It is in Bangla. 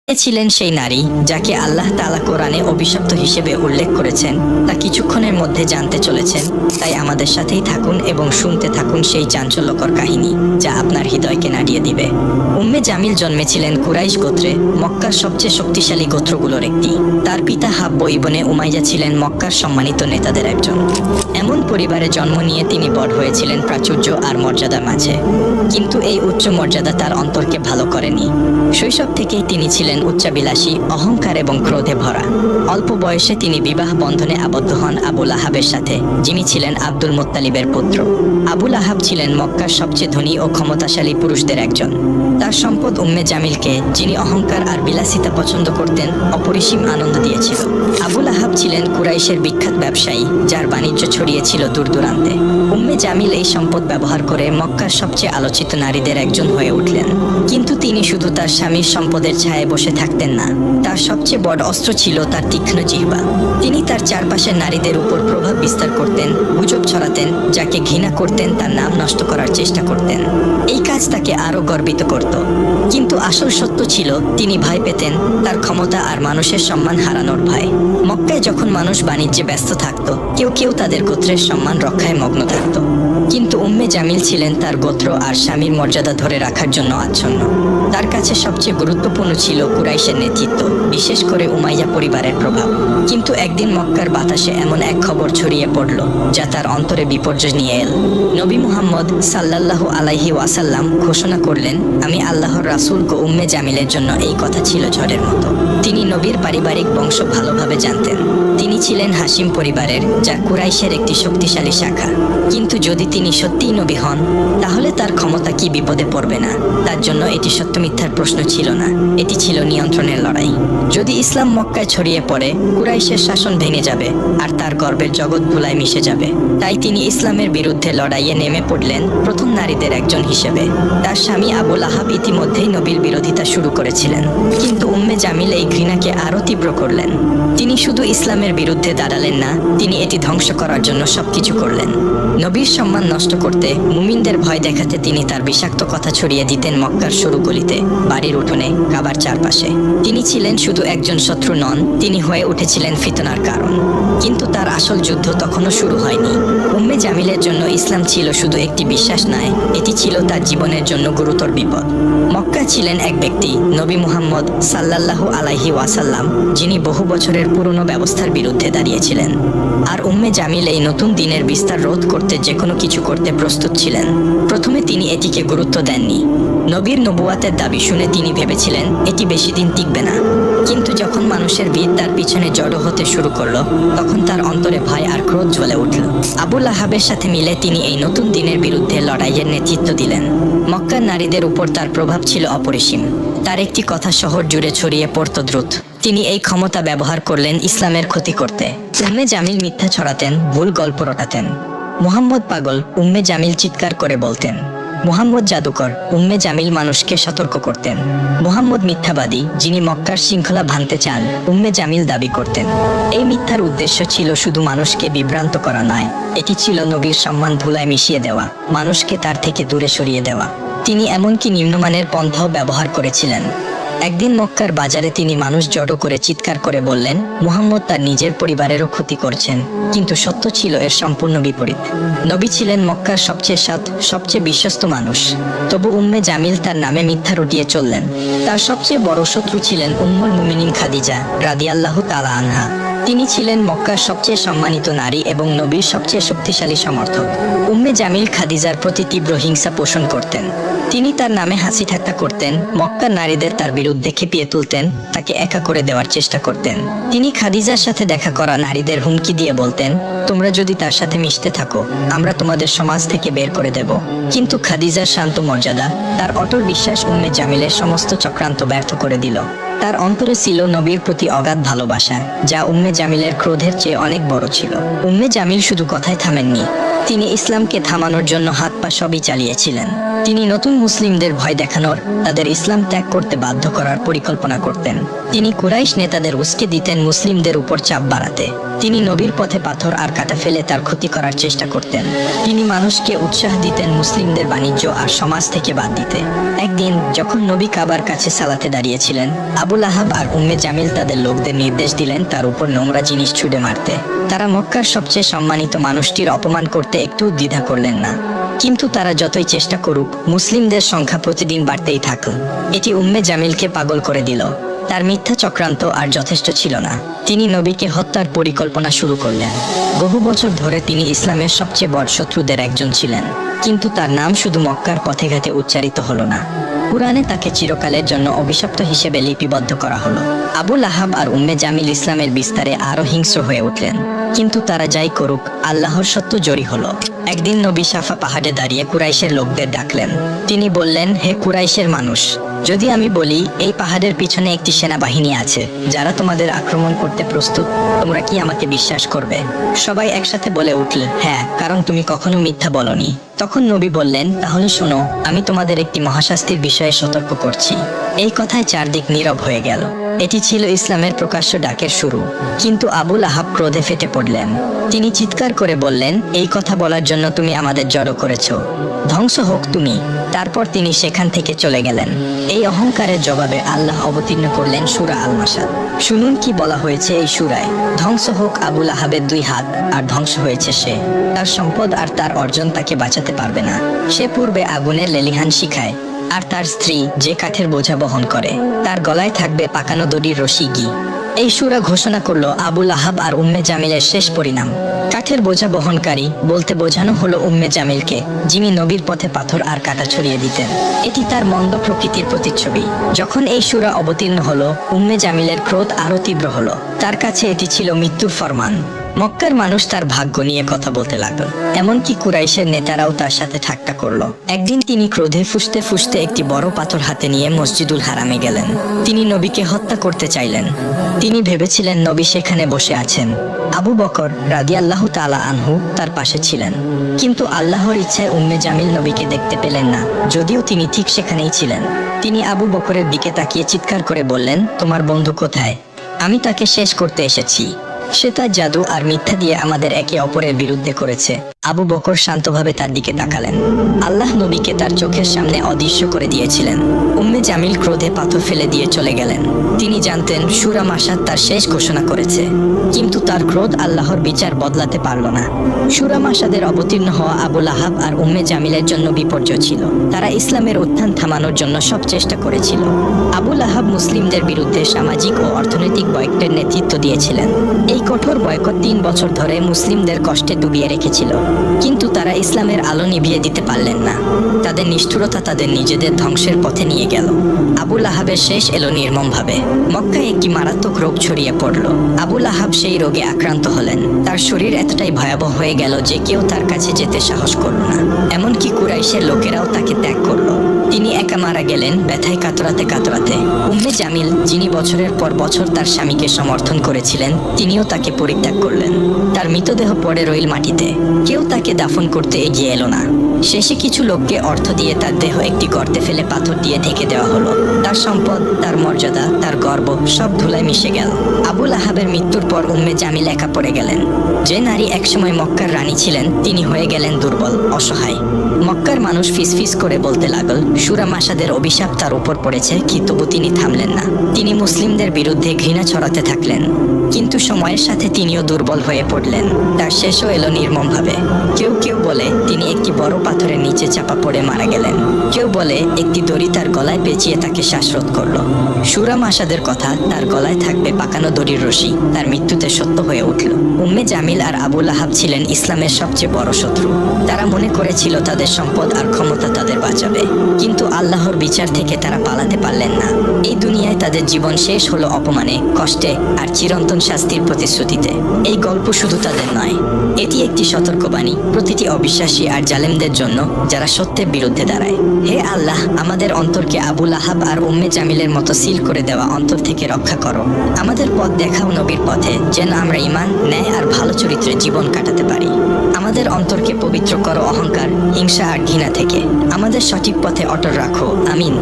ছিলেন সেই নারী যাকে আল্লাহ তাআলা কোরআনে অভিশপ্ত হিসেবে উল্লেখ করেছেন, তা কিছুক্ষণের মধ্যে জানতে চলেছেন। তাই আমাদের সাথেই থাকুন এবং শুনতে থাকুন সেই চাঞ্চল্যকর কাহিনী যা আপনার হৃদয়কে নাড়িয়ে দিবে। উম্মে জামিল জন্মেছিলেন কুরাইশ গোত্রে, মক্কার সবচেয়ে শক্তিশালী গোত্রগুলোর একটি। তার পিতা হাব্ব ইবনে উমাইয়া ছিলেন মক্কার সম্মানিত নেতাদের একজন। এমন পরিবারে জন্ম নিয়ে তিনি বড় হয়েছিলেন প্রাচুর্য আর মর্যাদার মাঝে। কিন্তু এই উচ্চ মর্যাদা তার অন্তরকে ভালো করেনি। শৈশব থেকেই তিনি ছিলেন উচ্চাবিলাসী, অহংকার এবং ক্রোধে ভরা। অল্প বয়সে তিনি বিবাহ বন্ধনে আবদ্ধ হন আবু লাহাবের সাথে, যিনি ছিলেন আব্দুল মুত্তালিবের পুত্র। আবু লাহাব ছিলেন মক্কার সবচেয়ে ধনী ও ক্ষমতাশালী পুরুষদের একজন। তার সম্পদ উম্মে জামিলকে, যিনি অহংকার আর বিলাসিতা পছন্দ করতেন, অপরিসীম আনন্দ দিয়েছিল। আবু লাহাব ছিলেন কুরাইশের বিখ্যাত ব্যবসায়ী, যার বাণিজ্য ছড়িয়েছিল দূর দূরান্তে। উম্মে জামিল এই সম্পদ ব্যবহার করে মক্কার সবচেয়ে আলোচিত নারীদের একজন হয়ে উঠলেন। কিন্তু তিনি শুধু তার স্বামীর সম্পদের ছায়ায় বসে থাকতেন না। তার সবচেয়ে বড় অস্ত্র ছিল তার তীক্ষ্ণ জিহ্বা। তিনি তার চারপাশের নারীদের উপর প্রভাব বিস্তার করতেন, গুজব ছড়াতেন, যাকে ঘৃণা করতেন তার নাম নষ্ট করার চেষ্টা করতেন। এই কাজ তাকে আরো গর্বিত করত। কিন্তু আসল সত্য ছিল, তিনি ভয় পেতেন, তার ক্ষমতা আর মানুষের সম্মান হারানোর ভয়। মক্কায় যখন মানুষ বাণিজ্যে ব্যস্ত থাকত, কেউ কেউ তাদের গোত্রের সম্মান রক্ষায় মগ্ন থাকত। কিন্তু উম্মে জামিল ছিলেন তার গোত্র আর স্বামীর মর্যাদা ধরে রাখার জন্য আচ্ছন্ন। তার কাছে সবচেয়ে গুরুত্বপূর্ণ ছিল কুরাইশের নেতৃত্ব, বিশেষ করে উমাইয়া পরিবারের প্রভাব। কিন্তু একদিন মক্কার বাতাসে এমন এক খবর ছড়িয়ে পড়ল যা তার অন্তরে বিপর্যয় নিয়ে এল। নবী মুহাম্মদ সাল্লাল্লাহু আলাইহি ওয়াসাল্লাম ঘোষণা করলেন, আমি আল্লাহর রাসূল। উম্মে জামিলের জন্য এই কথা ছিল ঝড়ের মতো। তিনি নবীর পারিবারিক বংশ ভালোভাবে জানতেন। তিনি ছিলেন হাশিম পরিবারের, যা কুরাইশের একটি শক্তিশালী শাখা। কিন্তু যদি তিনি সত্যিই নবী হন, তাহলে তার ক্ষমতা কি বিপদে পড়বে না? তার জন্য এটি সত্য মিথ্যার প্রশ্ন ছিল না, এটি ছিল নিয়ন্ত্রণের লড়াই। যদি ইসলাম মক্কায় ছড়িয়ে পড়ে, কুরাইশের শাসন ভেঙে যাবে আর তার গর্বের জগৎ ধুলায় মিশে যাবে। তাই তিনি ইসলামের বিরুদ্ধে লড়াইয়ে নেমে পড়লেন, প্রথম নারীদের একজন হিসেবে। তার স্বামী আবু লাহাব ইতিমধ্যেই নবীর বিরোধিতা শুরু করেছিলেন, কিন্তু উম্মে জামিল এই ঘৃণাকে আরো তীব্র করলেন। তিনি শুধু ইসলামের বিরুদ্ধে দাঁড়ালেন না, তিনি এটি ধ্বংস করার জন্য সবকিছু করলেন। নবীর সম্মান নষ্ট করতে, মুমিনদের ভয় দেখাতে তিনি তার বিষাক্ত কথা ছড়িয়ে দিতেন মক্কার সরু গলিতে, বাড়ির উঠোনে, কাবার চারপাশে। তিনি ছিলেন শুধু একজন শত্রু নন, তিনি হয়ে উঠেছিলেন ফিতনার কারণ। কিন্তু তার আসল যুদ্ধ তখনও শুরু হয়নি। উম্মে জামিলের জন্য ইসলাম ছিল শুধু একটি বিশ্বাস নয়, এটি ছিল তার জীবনের জন্য গুরুতর বিপদ। মক্কা ছিলেন এক ব্যক্তি, নবী মুহাম্মদ সাল্লাল্লাহু আলাইহি ওয়াসাল্লাম, যিনি বহু বছরের পুরনো ব্যবস্থার বিরুদ্ধে দাঁড়িয়েছিলেন। আর উম্মে জামিল এই নতুন দিনের বিস্তার রোধ করতে যে কোনো কিছু করতে প্রস্তুত ছিলেন। প্রথমে তিনি এটিকে গুরুত্ব দেননি। নবীর নবুয়াতের দাবি শুনে তিনি ভেবেছিলেন এটি বেশি দিন টিকবে না। কিন্তু যখন মানুষের ভিড় তার পিছনে জড়ো হতে শুরু করলো, তখন তার অন্তরে ভয় আর ক্রোধ জ্বলে উঠল। আবু লাহাবের সাথে মিলে তিনি এই নতুন দিনের বিরুদ্ধে লড়াইয়ের নেতৃত্ব দিলেন। মক্কার নারীদের উপর তার প্রভাব ছিল অপরিসীম। তার একটি কথা শহর জুড়ে ছড়িয়ে পড়ত দ্রুত। তিনি এই ক্ষমতা ব্যবহার করলেন ইসলামের ক্ষতি করতে। উম্মে জামিল মিথ্যা ছড়াতেন, ভুল গল্প রটাতেন। মুহাম্মদ পাগল, উম্মে জামিল চিৎকার করে বলতেন। মুহাম্মদ জাদুকর, উম্মে জামিল মানুষকে সতর্ক করতেন। মুহাম্মদ মিথ্যাবাদী, যিনি মক্কার শৃঙ্খলা ভাঙতে চান, উম্মে জামিল দাবি করতেন। এই মিথ্যার উদ্দেশ্য ছিল শুধু মানুষকে বিভ্রান্ত করা নয়, এটি ছিল নবীর সম্মান ধুলায় মিশিয়ে দেওয়া, মানুষকে তার থেকে দূরে সরিয়ে দেওয়া। তিনি এমনকি নিম্নমানের পন্থাও ব্যবহার করেছিলেন। একদিন মক্কার বাজারে তিনি মানুষ জড়ো করে চিৎকার করে বললেন, মুহাম্মদ তার নিজের পরিবারেরও ক্ষতি করছেন। কিন্তু সত্য ছিল এর সম্পূর্ণ বিপরীত। নবী ছিলেন মক্কার সবচেয়ে সৎ, সবচেয়ে বিশ্বস্ত মানুষ। তবু উম্মে জামিল তার নামে মিথ্যা রটিয়ে চললেন। তার সবচেয়ে বড় শত্রু ছিলেন উম্মুল মুমিনিন খাদিজা রাদিয়াল্লাহু তাআলা আনহা। তিনি ছিলেন মক্কার সবচেয়ে সম্মানিত নারী এবং নবীর সবচেয়ে শক্তিশালী সমর্থক। উম্মে জামিল খাদিজার প্রতি তীব্র হিংসা পোষণ করতেন। তিনি তার নামে হাসি ঠাট্টা করতেন, মক্কার নারীদের তার বিরুদ্ধে খেপিয়ে তুলতেন, তাকে একা করে দেওয়ার চেষ্টা করতেন। তিনি খাদিজার সাথে দেখা করা নারীদের হুমকি দিয়ে বলতেন, তোমরা যদি তার সাথে মিশতে থাকো, আমরা তোমাদের সমাজ থেকে বের করে দেব। কিন্তু খাদিজার শান্ত মর্যাদা, তার অটল বিশ্বাস উম্মে জামিলের সমস্ত চক্রান্ত ব্যর্থ করে দিল। তার অন্তরে ছিল নবীর প্রতি অগাধ ভালোবাসা, যা উম্মে জামিলের ক্রোধের চেয়ে অনেক বড় ছিল। উম্মে জামিল শুধু কথায় থামেননি, তিনি ইসলামকে থামানোর জন্য হাত পা সবই চালিয়েছিলেন। তিনি নতুন মুসলিমদের ভয় দেখানোর, তাদের ইসলাম ত্যাগ করতে বাধ্য করার পরিকল্পনা করতেন। তিনি কুরাইশ নেতাদের উস্কে দিতেন মুসলিমদের উপর চাপ বাড়াতে। তিনি নবীর পথে পাথর আর কাঁটা ফেলে তার ক্ষতি করার চেষ্টা করতেন। তিনি মানুষকে উৎসাহ দিতেন মুসলিমদের বাণিজ্য আর সমাজ থেকে বাদ দিতে। একদিন যখন নবী কাবার কাছে সালাতে দাঁড়িয়েছিলেন, আবুল আহাব আর উম্মে জামিল তাদের লোকদের নির্দেশ দিলেন তার উপর নোংরা জিনিস ছুঁড়ে মারতে। তারা মক্কার সবচেয়ে সম্মানিত মানুষটির অপমান করতে একটু দ্বিধা করলেন না। কিন্তু তারা যতই চেষ্টা করুক, মুসলিমদের সংখ্যা প্রতিদিন বাড়তেই থাকল। এটি উম্মে জামিলকে পাগল করে দিল। তার মিথ্যা চক্রান্ত আর যথেষ্ট ছিল না, তিনি নবীকে হত্যার পরিকল্পনা শুরু করলেন। বহু বছর ধরে তিনি ইসলামের সবচেয়ে বড় শত্রুদের একজন ছিলেন, কিন্তু তার নাম শুধু মক্কার পথে ঘাটে উচ্চারিত হলো না, কুরআনে তাকে চিরকালের জন্য অভিশপ্ত হিসেবে লিপিবদ্ধ করা হলো। আবুল আহাব আর উম্মে জামিল ইসলামের বিস্তারে আরো হিংস্র হয়ে উঠলেন, কিন্তু তারা যাই করুক, আল্লাহর সত্য জয়ী হলো। একদিন নবী সাফা পাহাড়ে দাঁড়িয়ে কুরাইশের লোকদের ডাকলেন। তিনি বললেন, হে কুরাইশের মানুষ, যদি আমি বলি এই পাহাড়ের পিছনে একটি সেনাবাহিনী আছে যারা তোমাদের আক্রমণ করতে প্রস্তুত, তোমরা কি আমাকে বিশ্বাস করবে? সবাই একসাথে বলে উঠল, হ্যাঁ, কারণ তুমি কখনো মিথ্যা বলনি। তখন নবী বললেন, তাহলে শোনো, আমি তোমাদের একটি মহাশাস্তির বিষয়ে সতর্ক করছি। এই কথায় চারদিক নীরব হয়ে গেল। এটি ছিল ইসলামের প্রকাশ্য ডাকের শুরু। কিন্তু আবুল আহাব ক্রোধে ফেটে পড়লেন। তিনি চিৎকার করে বললেন, এই কথা বলার জন্য তুমি আমাদের জড়ো করেছো, ধ্বংস হোক তুমি। তারপর তিনি সেখান থেকে চলে গেলেন। এই অহংকারের জবাবে আল্লাহ অবতীর্ণ করলেন সূরা আল মাসাদ। শুনুন কি বলা হয়েছে এই সূরায়। ধ্বংস হোক আবুল আহাবের 2 হাত, আর ধ্বংস হয়েছে সে। তার সম্পদ আর তার অর্জন তাকে বাঁচাতে পারবে না। সে পূর্বে আগুনের লেলিহান শিখায়, আর তার স্ত্রী যে কাঠের বোঝা বহন করে, তার গলায় থাকবে পাকানো দড়ির রশি ঘি। এই সূরা ঘোষণা করলো আবুল আহাব আর উম্মে জামিলের শেষ পরিণাম। কাঠের বোঝা বহনকারী বলতে বোঝানো হলো উম্মে জামিলকে, যিনি নবীর পথে পাথর আর কাঁটা ছড়িয়ে দিতেন। এটি তার মন্দ প্রকৃতির প্রতিচ্ছবি। যখন এই সূরা অবতীর্ণ হলো, উম্মে জামিলের ক্রোধ আরো তীব্র হলো। তার কাছে এটি ছিল মৃত্যুর ফরমান। মক্কার মানুষ তার ভাগ্য নিয়ে কথা বলতে লাগলো, এমনকি কুরাইশের নেতারাও তার সাথে ঠাট্টা করলো। একদিন তিনি ক্রোধে ফুঁসতে ফুঁসতে একটি বড় পাথর হাতে নিয়ে মসজিদুল হারামে গেলেন। তিনি নবীকে হত্যা করতে চাইলেন। তিনি ভেবেছিলেন নবী সেখানে বসে আছেন। আবু বকর রাদিয়াল্লাহু তাআলা আনহু তার পাশে ছিলেন। কিন্তু আল্লাহর ইচ্ছায় উম্মে জামিল নবীকে দেখতে পেলেন না, যদিও তিনি ঠিক সেখানেই ছিলেন। তিনি আবু বকরের দিকে তাকিয়ে চিৎকার করে বললেন, তোমার বন্ধু কোথায়? আমি তাকে শেষ করতে এসেছি। সে তার জাদু আর মিথ্যা দিয়ে আমাদের একে অপরের বিরুদ্ধে করেছে। আবু বকর শান্তভাবে তার দিকে তাকালেন। আল্লাহ নবীকে তার চোখের সামনে অদৃশ্য করে দিয়েছিলেন। উম্মে জামিল ক্রোধে পাথর ফেলে দিয়ে চলে গেলেন। তিনি জানতেন সূরা মাসাদ তার শেষ ঘোষণা করেছে, কিন্তু তার ক্রোধ আল্লাহর বিচার বদলাতে পারল না। সূরা মাসাদের অবতীর্ণ হওয়া আবুল আহাব আর উম্মে জামিলের জন্য বিপর্যয় ছিল। তারা ইসলামের উত্থান থামানোর জন্য সব চেষ্টা করেছিল। আবুল আহাব মুসলিমদের বিরুদ্ধে সামাজিক ও অর্থনৈতিক বয়কটের নেতৃত্ব দিয়েছিলেন। এই কঠোর বয়কট 3 বছর ধরে মুসলিমদের কষ্টে ডুবিয়ে রেখেছিল, কিন্তু তারা ইসলামের আলো নিভিয়ে দিতে পারলেন না। তাদের নিষ্ঠুরতা তাদের নিজেদের ধ্বংসের পথে নিয়ে গেল। আবুল আহাবের শেষ এলো নির্মমভাবে। মক্কায় একটি মারাত্মক রোগ ছড়িয়ে পড়ল। আবুল আহাব সেই রোগে আক্রান্ত হলেন। তার শরীর এতটাই ভয়াবহ হয়ে গেল যে কেউ তার কাছে যেতে সাহস করল না। এমনকি কুরাইশের লোকেরাও তাকে ত্যাগ করল। তিনি একা মারা গেলেন, ব্যথায় কাতরাতে কাতরাতে। উম্মে জামিল, যিনি বছরের পর বছর তার স্বামীকে সমর্থন করেছিলেন, তিনিও তাকে পরিত্যাগ করলেন। তার মৃতদেহ পড়ে রইল মাটিতে। কেউ তাকে দাফন করতে এগিয়ে এলো না। শেষে কিছু লোককে অর্থ দিয়ে তার দেহ একটি গর্তে ফেলে পাথর দিয়ে ঢেকে দেওয়া হলো। তার সম্পদ, তার মর্যাদা, তার গর্ব সব ধুলায় মিশে গেল। আবুল আহাবের মৃত্যুর পর উম্মে জামিল একা পড়ে গেলেন। যে নারী একসময় মক্কার রানী ছিলেন, তিনি হয়ে গেলেন দুর্বল, অসহায়। মক্কার মানুষ ফিসফিস করে বলতে লাগল, সূরা মাসাদের অভিশাপ তার উপর পড়েছে, কিন্তু তিনি থামলেন না। তিনি মুসলিমদের বিরুদ্ধে ঘৃণা ছড়াতে থাকলেন। কিন্তু সময়ের সাথে তিনিও দুর্বল হয়ে পড়লেন। তার শেষও এলো নির্মমভাবে। কেউ কেউ বলে তিনি একটি বড় পাথরের নিচে চাপা পড়ে মারা গেলেন। কেউ বলে একটি দড়ি তার গলায় পেঁচিয়ে তাকে শ্বাসরোধ করলো। সূরা মাসাদের কথা, তার গলায় থাকবে পাকানো দড়ির রশি, তার মৃত্যুতে সত্য হয়ে উঠল। উম্মে জামিল আর আবুল আহাব ছিলেন ইসলামের সবচেয়ে বড় শত্রু। তারা মনে করেছিল তাদের সম্পদ আর ক্ষমতা তাদের বাঁচাবে, কিন্তু আল্লাহর বিচার থেকে তারা পালাতে পারলেন না। এই দুনিয়ায় তাদের জীবন শেষ হলো অপমানে, কষ্টে আর চিরন্তন শাস্তির প্রতিশ্রুতিতে। এই গল্প শুধু তাদের নয়, এটি একটি সতর্কবাণী প্রতিটি অবিশ্বাসী আর জালেমদের জন্য যারা সত্যের বিরুদ্ধে দাঁড়ায়। হে আল্লাহ, আমাদের অন্তরকে আবুল আহাব আর উম্মে জামিলের মতো সিল করে দেওয়া অন্তর থেকে রক্ষা করো। আমাদের পথ দেখাও নবীর পথে, যেন আমরা ঈমান, ন্যায় আর ভালো চরিত্রে জীবন কাটাতে পারি। আমাদের অন্তরকে পবিত্র করো অহংকার, হিংসা আর ঘৃণা থেকে। আমাদের সঠিক পথে অটল রাখো। আমিন।